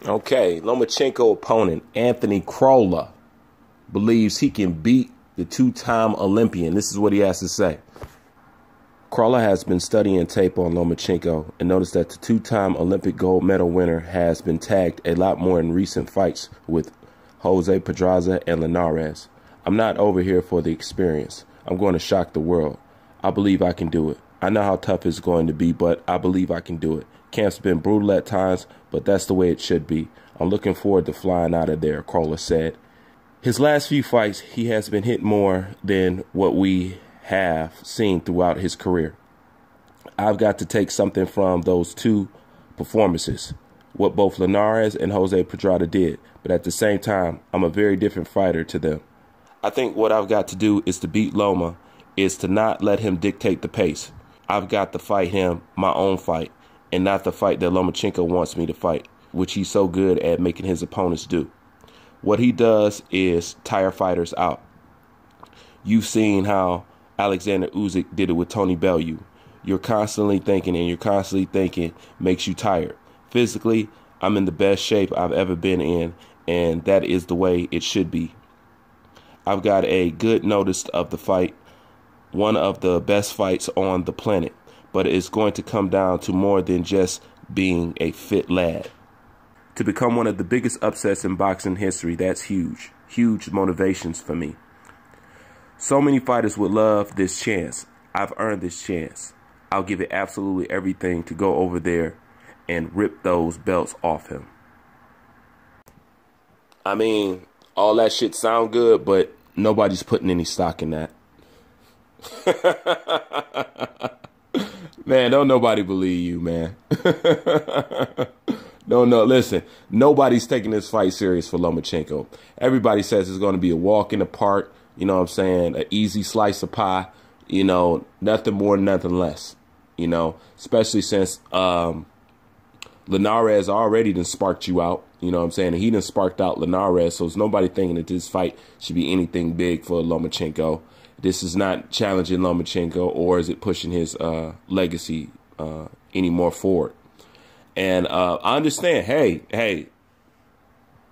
Okay, Lomachenko opponent Anthony CROLLA believes he can beat the two-time Olympian. This is what he has to say. CROLLA has been studying tape on Lomachenko and noticed that the two-time Olympic gold medal winner has been tagged a lot more in recent fights with Jose Pedraza and Linares. I'm not over here for the experience. I'm going to shock the world. I believe I can do it. I know how tough it's going to be, but I believe I can do it. Camp's been brutal at times, but that's the way it should be. I'm looking forward to flying out of there, CROLLA said. His last few fights, he has been hit more than what we have seen throughout his career. I've got to take something from those two performances, what both Linares and Jose Pedraza did, but at the same time, I'm a very different fighter to them. I think what I've got to do is to beat Loma, is to not let him dictate the pace. I've got to fight him my own fight, and not the fight that Lomachenko wants me to fight, which he's so good at making his opponents do. What he does is tire fighters out. You've seen how Alexander Usyk did it with Tony Bellew. You're constantly thinking, and you're constantly thinking makes you tired. Physically, I'm in the best shape I've ever been in, and that is the way it should be. I've got a good notice of the fight, one of the best fights on the planet, but it's going to come down to more than just being a fit lad. To become one of the biggest upsets in boxing history, that's huge. Huge motivations for me. So many fighters would love this chance. I've earned this chance. I'll give it absolutely everything to go over there and rip those belts off him. I mean, all that shit sound good, but nobody's putting any stock in that. Man, don't nobody believe you, man. No, listen, nobody's taking this fight serious for Lomachenko. Everybody says it's going to be a walk in the park, you know what I'm saying, an easy slice of pie, you know, nothing more, nothing less, you know, especially since Linares already done sparked you out, you know what I'm saying, and he done sparked out Linares, so there's nobody thinking that this fight should be anything big for Lomachenko. This is not challenging Lomachenko, or is it pushing his legacy any more forward? And I understand, hey,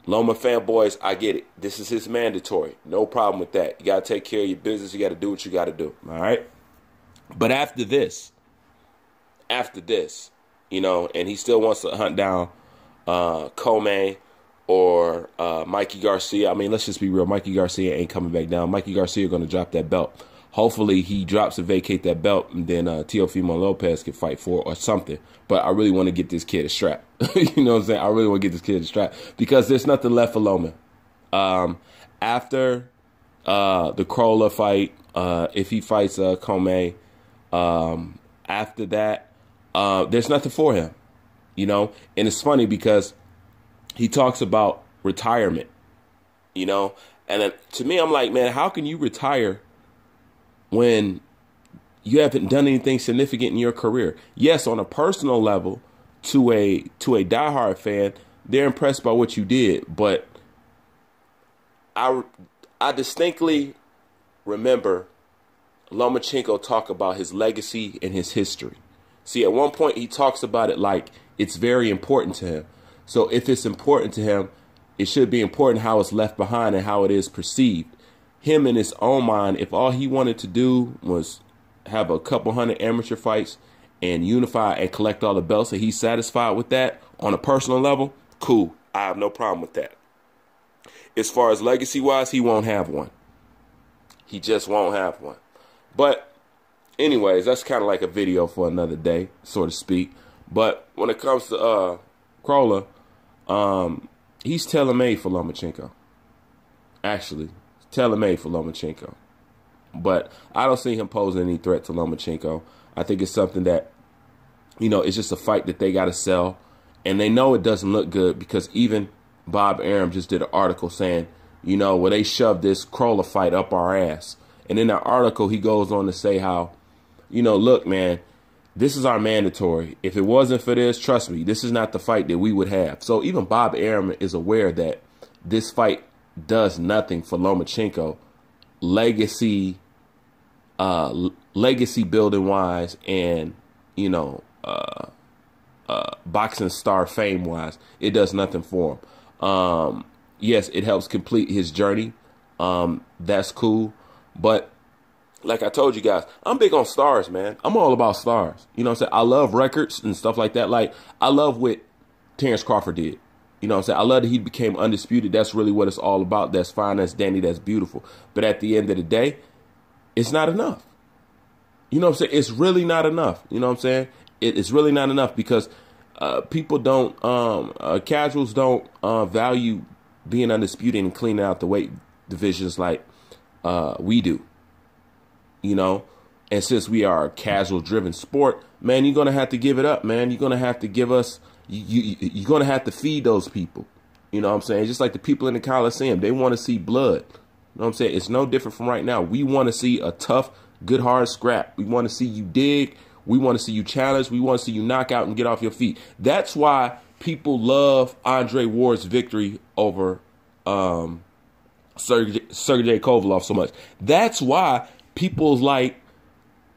Loma fanboys, I get it. This is his mandatory. No problem with that. You got to take care of your business. You got to do what you got to do, all right? But after this, you know, and he still wants to hunt down Comey or Mikey Garcia. I mean, let's just be real. Mikey Garcia ain't coming back down. Mikey Garcia going to drop that belt. Hopefully he drops and vacate that belt, and then Teofimo Lopez can fight for it or something. But I really want to get this kid a strap. You know what I'm saying? I really want to get this kid a strap because there's nothing left for Loma. After the CROLLA fight, if he fights Comey, after that, there's nothing for him. You know? And it's funny because he talks about retirement, you know? And then, to me, I'm like, man, how can you retire when you haven't done anything significant in your career? Yes, on a personal level, to a diehard fan, they're impressed by what you did. But I distinctly remember Lomachenko talk about his legacy and his history. See, at one point he talks about it like it's very important to him. So if it's important to him, it should be important how it's left behind and how it is perceived. Him in his own mind, if all he wanted to do was have a couple hundred amateur fights and unify and collect all the belts, and he's satisfied with that on a personal level, cool. I have no problem with that. As far as legacy-wise, he won't have one. He just won't have one. But anyways, that's kind of like a video for another day, so to speak. But when it comes to CROLLA, he's tailor-made for Lomachenko. Actually, tailor-made for Lomachenko. But I don't see him posing any threat to Lomachenko. I think it's something that, you know, it's just a fight that they got to sell. And they know it doesn't look good because even Bob Arum just did an article saying, you know, well, they shoved this CROLLA fight up our ass. And in that article, he goes on to say how, you know, look, man, this is our mandatory. If it wasn't for this, trust me, this is not the fight that we would have. So even Bob Arum is aware that this fight does nothing for Lomachenko legacy building wise, and, you know, boxing star fame wise. It does nothing for him. Yes, it helps complete his journey. That's cool. But like I told you guys, I'm big on stars, man. I'm all about stars. You know what I'm saying? I love records and stuff like that. Like, I love what Terrence Crawford did. You know what I'm saying? I love that he became undisputed. That's really what it's all about. That's fine. That's dandy. That's beautiful. But at the end of the day, it's not enough. You know what I'm saying? It's really not enough. You know what I'm saying? It's really not enough because people don't, casuals don't value being undisputed and cleaning out the weight divisions like we do. You know, and since we are a casual driven sport, man, you're going to have to give it up, man. You're going to have to give us, you're going to have to feed those people. You know what I'm saying? Just like the people in the Coliseum, they want to see blood. You know what I'm saying? It's no different from right now. We want to see a tough, good, hard scrap. We want to see you dig. We want to see you challenge. We want to see you knock out and get off your feet. That's why people love Andre Ward's victory over Sergey Kovalev so much. That's why people like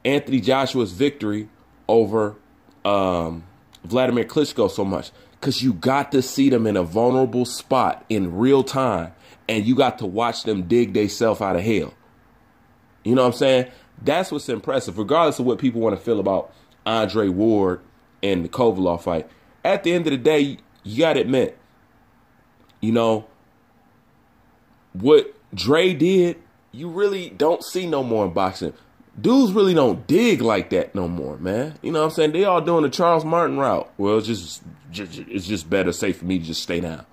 Anthony Joshua's victory over Vladimir Klitschko so much, because you got to see them in a vulnerable spot in real time, and you got to watch them dig themselves out of hell. You know what I'm saying? That's what's impressive, regardless of what people want to feel about Andre Ward and the Kovalev fight. At the end of the day, you got to admit, you know, what Dre did, you really don't see no more in boxing. Dudes really don't dig like that no more, man. You know what I'm saying? They all doing the Charles Martin route. Well, it's just better, safe for me to just stay down.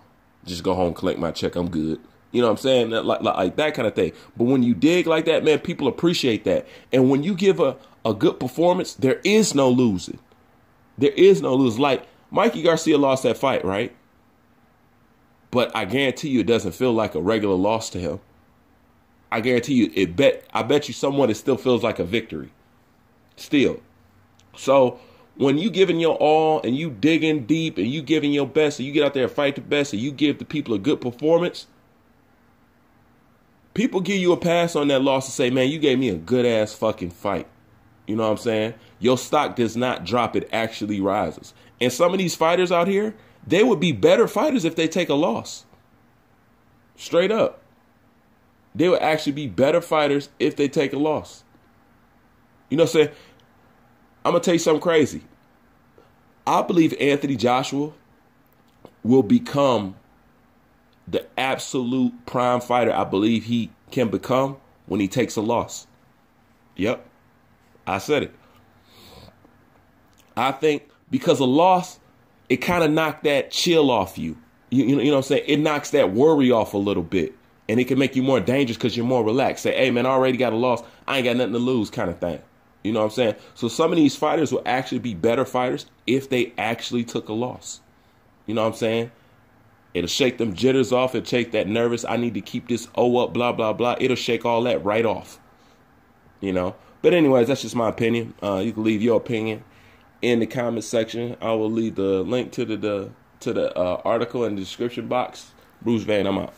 Just go home, collect my check. I'm good. You know what I'm saying? Like that kind of thing. But when you dig like that, man, people appreciate that. And when you give a good performance, there is no losing. There is no losing. Like, Mikey Garcia lost that fight, right? But I guarantee you it doesn't feel like a regular loss to him. I guarantee you, I bet you someone it still feels like a victory. Still. So when you giving your all and you digging deep and you giving your best and you get out there and fight the best and you give the people a good performance, people give you a pass on that loss and say, man, you gave me a good ass fucking fight. You know what I'm saying? Your stock does not drop, it actually rises. And some of these fighters out here, they would be better fighters if they take a loss. Straight up. They would actually be better fighters if they take a loss. You know what I'm saying? I'm going to tell you something crazy. I believe Anthony Joshua will become the absolute prime fighter I believe he can become when he takes a loss. Yep. I said it. I think because a loss, it kind of knocked that chill off you. You know what I'm saying? It knocks that worry off a little bit. And it can make you more dangerous because you're more relaxed. Say, hey, man, I already got a loss. I ain't got nothing to lose kind of thing. You know what I'm saying? So some of these fighters will actually be better fighters if they actually took a loss. You know what I'm saying? It'll shake them jitters off. It'll shake that nervous, I need to keep this O up, blah, blah, blah. It'll shake all that right off. You know? But anyways, that's just my opinion. You can leave your opinion in the comment section. I will leave the link to the article in the description box. Bruce Van, I'm out.